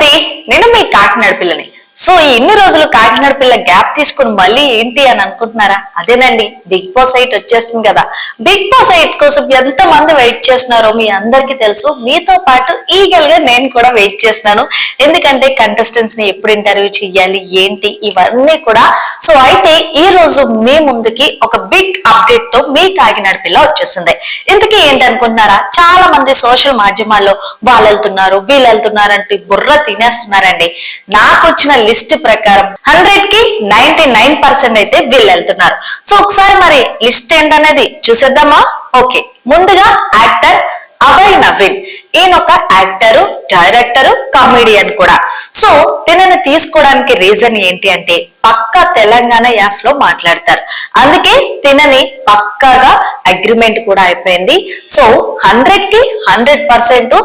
అండి, నేను మీ కాకినాడ పిల్లని. సో ఇన్ని రోజులు కాకినాడ పిల్ల గ్యాప్ తీసుకుని మళ్ళీ ఏంటి అని అనుకుంటున్నారా? అదేనండి, బిగ్ బాస్ 8 వచ్చేస్తుంది కదా. బిగ్ బాస్ 8 కోసం ఎంత మంది వెయిట్ చేస్తున్నారో మీ అందరికీ తెలుసు. మీతో పాటు ఈగల్ గా నేను కూడా వెయిట్ చేస్తున్నాను. ఎందుకంటే కంటెస్టెంట్స్ ని ఎప్పుడు ఇంటర్వ్యూ చేయాలి ఏంటి ఇవన్నీ కూడా. సో అయితే ఈ రోజు మీ ముందుకి ఒక బిగ్ అప్డేట్ తో మీ కాకినాడ పిల్ల వచ్చేసింది. ఇంతకీ ఏంటి అనుకుంటున్నారా? చాలా మంది సోషల్ మాధ్యమాల్లో వాళ్ళు వెళ్తున్నారు వీళ్ళు వెళ్తున్నారు అంటే బుర్ర తినేస్తున్నారండి. నాకు వచ్చిన లిస్ట్ ప్రకారం 100కి 99% అయితే వీళ్ళు వెళ్తున్నారు. సో ఒకసారి మరి లిస్ట్ ఏంటనేది చూసేద్దామా? ఓకే, ముందుగా యాక్టర్ అభయ్ నవీన్. ఈయన ఒక యాక్టర్, డైరెక్టర్, కామెడియన్ కూడా. సో తినని తీసుకోవడానికి రీజన్ ఏంటి అంటే పక్కా తెలంగాణ యాసలో మాట్లాడతారు. అందుకే తినని పక్కాగా అగ్రిమెంట్ కూడా అయిపోయింది. సో 100కి 100%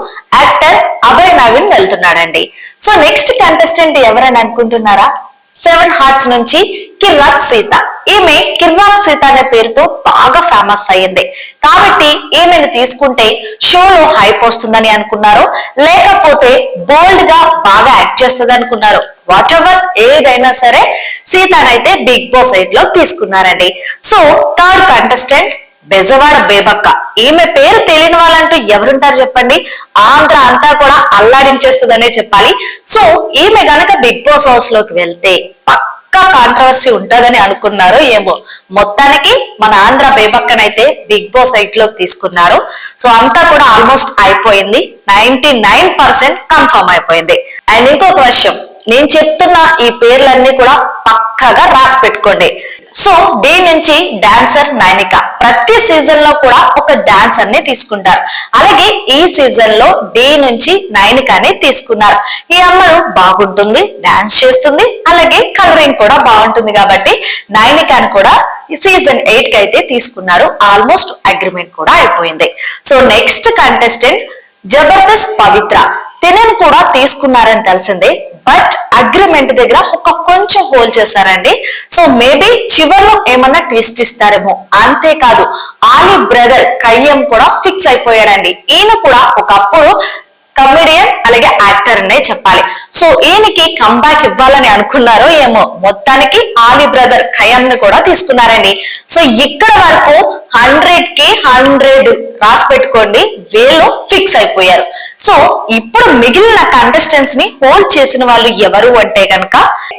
యాక్టర్ అభయ్ నవీన్ వెళ్తున్నాడండి. సో నెక్స్ట్ కంటెస్టెంట్ ఎవరని అనుకుంటున్నారా? 7 హార్ట్స్ నుంచి కిర్రాక్ సీత. ఈమె కిర్రాక్ సీత అనే పేరుతో బాగా ఫేమస్ అయ్యింది. కాబట్టి ఈమెను తీసుకుంటే షోలో హైప్ వస్తుందని అనుకున్నారు, లేకపోతే బోల్డ్ గా బాగా యాక్ట్ చేస్తుంది అనుకున్నారు. వాట్ ఎవర్ ఏదైనా సరే సీతనైతే బిగ్ బాస్ 8 లో తీసుకున్నారండి. So third contestant Bezawada Bebakka. ఈమె పేరు తెలియని వాళ్ళంటూ ఎవరుంటారు చెప్పండి? ఆంధ్ర అంతా కూడా అల్లాడించేస్తుందనే చెప్పాలి. సో ఈమె గనక బిగ్ బాస్ హౌస్ లోకి వెళ్తే పక్కా కాంట్రవర్సీ ఉంటదని అనుకున్నారు ఏమో. మొత్తానికి మన ఆంధ్ర బేబక్కనైతే బిగ్ బాస్ 8 లోకి తీసుకున్నారు. సో అంతా కూడా ఆల్మోస్ట్ అయిపోయింది. 99% కన్ఫర్మ్ అయిపోయింది. అండ్ ఇంకొక విషయం, నేను చెప్తున్న ఈ పేర్లన్నీ కూడా పక్కాగా రాసి పెట్టుకోండి. సో డే నుంచి డాన్సర్ నైనిక. ప్రతి సీజన్ లో కూడా ఒక డాన్సర్ ని తీసుకుంటారు. అలాగే ఈ సీజన్ లో డే నుంచి నైనికాని తీసుకున్నారు. ఈ అమ్మాయి బాగుంటుంది, డాన్స్ చేస్తుంది, అలాగే కలరింగ్ కూడా బాగుంటుంది కాబట్టి నైనికాని కూడా ఈ సీజన్ 8 కి అయితే తీసుకున్నారు. ఆల్మోస్ట్ అగ్రిమెంట్ కూడా అయిపోయింది. సో నెక్స్ట్ కంటెస్టెంట్ జబర్దస్త్ పవిత్ర. తినని కూడా తీసుకున్నారని తెలిసిందే, బట్ అగ్రిమెంట్ దగ్గర ఒక కొంచెం హోల్ చేశారండి. సో మేబీ చివరిలో ఏమన్నా ట్విస్ట్ ఇస్తారేమో. అంతేకాదు ఆలీ బ్రదర్ కయ్యం కూడా ఫిక్స్ అయిపోయాడండి. ఈయన కూడా ఒకప్పుడు కమెడియన్ అలాగే యాక్టర్ అనే చెప్పాలి. సో ఈయనకి కంబ్యాక్ ఇవ్వాలని అనుకున్నారో ఏమో. మొత్తానికి ఆలీ బ్రదర్ ఖయ్యం ని కూడా తీసుకున్నారండి. సో ఇక్కడ వరకు 100కి 100 రాసి పెట్టుకోండి, వీళ్ళు ఫిక్స్ అయిపోయారు. సో ఇప్పుడు మిగిలిన కంటెస్టెంట్స్ ని హోల్డ్ చేసిన వాళ్ళు ఎవరు అంటే కనుక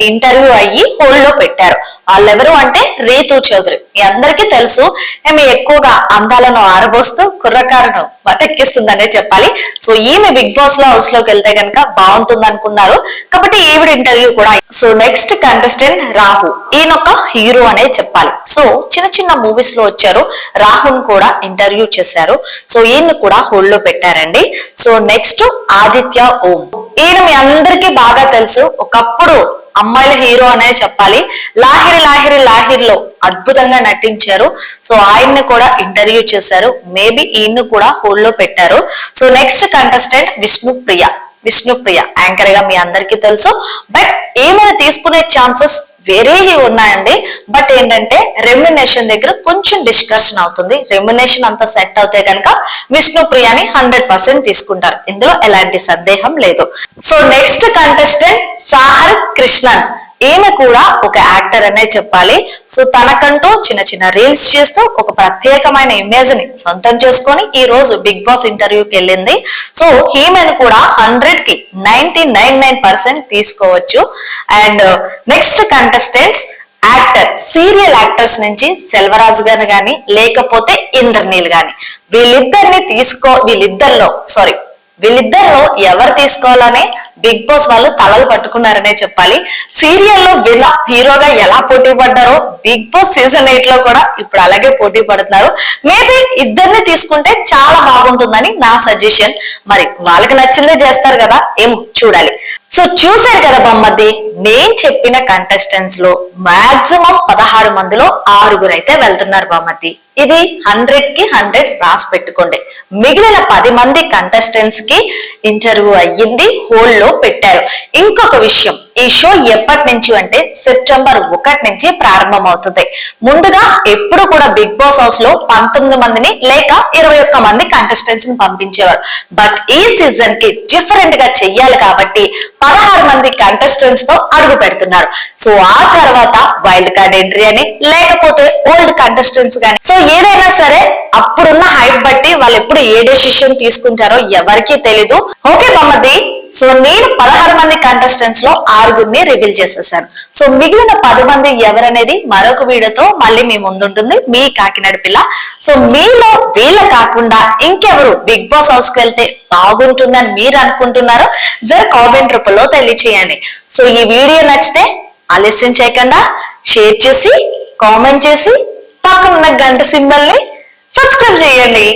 ఇంటర్వ్యూ అయ్యి హోల్డ్ లో పెట్టారు. వాళ్ళెవరు అంటే రీతు చౌదరి. మీ అందరికీ తెలుసు, ఆమె ఎక్కువగా అందాలను ఆరబోస్తూ కుర్రకారును బతెక్కిస్తుందనే చెప్పాలి. సో ఈమె బిగ్ బాస్ లో హౌస్ లోకి వెళ్తే కనుక బాగుంటుంది అనుకున్నారు కాబట్టి ఈవిడ ఇంటర్వ్యూ కూడా. So next contestant Rahu. ఈయన ఒక హీరో అనే చెప్పాలి. సో చిన్న చిన్న మూవీస్ లో వచ్చారు. రాహుల్ కూడా ఇంటర్వ్యూ చేశారు. సో ఈయన కూడా హోల్డ్ లో పెట్టారండి. సో నెక్స్ట్ ఆదిత్య ఓం. ఈయన మీ అందరికీ బాగా తెలుసు, ఒకప్పుడు అమ్మాయిల హీరో అనే చెప్పాలి. లాహిరి లాహిరి లాహిరిలో అద్భుతంగా నటించారు. సో ఆయన్ని కూడా ఇంటర్వ్యూ చేశారు. మేబీ ఈయన్ని కూడా హోల్డ్ లో పెట్టారు. So next contestant Vishnupriya. Vishnupriya anchor గా మీ అందరికీ తెలుసు, బట్ ఏమైనా తీసుకునే ఛాన్సెస్ వేరే ఉన్నాయండి. బట్ ఏంటంటే రెమ్యునేషన్ దగ్గర కొంచెం డిస్కషన్ అవుతుంది. రెమ్యునేషన్ అంతా సెట్ అవుతే కనుక విష్ణుప్రియని 100% తీసుకుంటారు. ఇందులో ఎలాంటి సందేహం లేదు. So next contestant Sahar Krishnan. ఈమె కూడా ఒక యాక్టర్ అనే చెప్పాలి. సో తనకంటూ చిన్న చిన్న రీల్స్ చేస్తూ ఒక ప్రత్యేకమైన ఇమేజ్ ని సొంతం చేసుకొని ఈ రోజు బిగ్ బాస్ ఇంటర్వ్యూకి వెళ్ళింది. సో ఈమెను కూడా 100కి 99% తీసుకోవచ్చు. And next contestants actor, serial actors నుంచి సెల్వరాజు గారు గాని లేకపోతే ఇంద్రనీల్ గాని, వీళ్ళిద్దరిలో ఎవరు తీసుకోవాలని బిగ్ బాస్ వాళ్ళు తలలు పట్టుకున్నారనే చెప్పాలి. సీరియల్లో విన్న హీరోగా ఎలా పోటీ పడ్డారో బిగ్ బాస్ సీజన్ 8 లో కూడా ఇప్పుడు అలాగే పోటీ పడుతున్నారు. మేబీ ఇద్దరిని తీసుకుంటే చాలా బాగుంటుందని నా సజెషన్. మరి వాళ్ళకి నచ్చిందే చేస్తారు కదా, ఏం చూడాలి. సో చూసారు కదా బొమ్మది, నేను చెప్పిన కంటెస్టెంట్స్ లో మాక్సిమం 16 మందిలో 6 అయితే వెళ్తున్నారు బొమ్మది. ఇది 100కి 100 రాసి పెట్టుకోండి. మిగిలిన 10 మంది కంటెస్టెంట్స్ కి ఇంటర్వ్యూ అయ్యింది, హోల్డ్ లో పెట్టారు. ఇంకొక విషయం, ఈ షో ఎప్పటి నుంచి అంటే సెప్టెంబర్ 1 నుంచి ప్రారంభమవుతుంది. ముందుగా ఎప్పుడు కూడా బిగ్ బాస్ హౌస్ లో 19 మందిని లేక 21 మంది కంటెస్టెంట్స్ ని పంపించేవారు. బట్ ఈ సీజన్ కి డిఫరెంట్ గా చెయ్యాలి కాబట్టి 16 మంది కంటెస్టెంట్స్ తో అడుగు పెడుతున్నారు. సో ఆ తర్వాత వైల్డ్ కార్డ్ ఎంట్రీ అని లేకపోతే ఓల్డ్ కంటెస్టెంట్స్ గాని, సో ఏదైనా సరే అప్పుడున్న హైప్ బట్టి వాళ్ళు ఎప్పుడు ఏ డెసిషన్ తీసుకుంటారో ఎవరికీ తెలీదు. ఓకే బొమ్మది, సో నేను 16 మంది కంటెస్టెంట్స్ లో 6గురిని రివీల్ చేసేసాను. సో మిగిలిన 10 మంది ఎవరనేది మరొక వీడియోతో మళ్ళీ మీ ముందుంటుంది మీ కాకినాడ పిల్ల. సో మీలో వీళ్ళ కాకుండా ఇంకెవరు బిగ్ బాస్ హౌస్ కి వెళ్తే బాగుంటుందని మీరు అనుకుంటున్నారో జర కామెంట్ రూపంలో తెలియచేయండి. సో ఈ వీడియో నచ్చితే ఆలస్యం చేయకుండా షేర్ చేసి కామెంట్ చేసి పక్కన ఉన్న గంట సింబల్ ని సబ్స్క్రైబ్ చేయండి.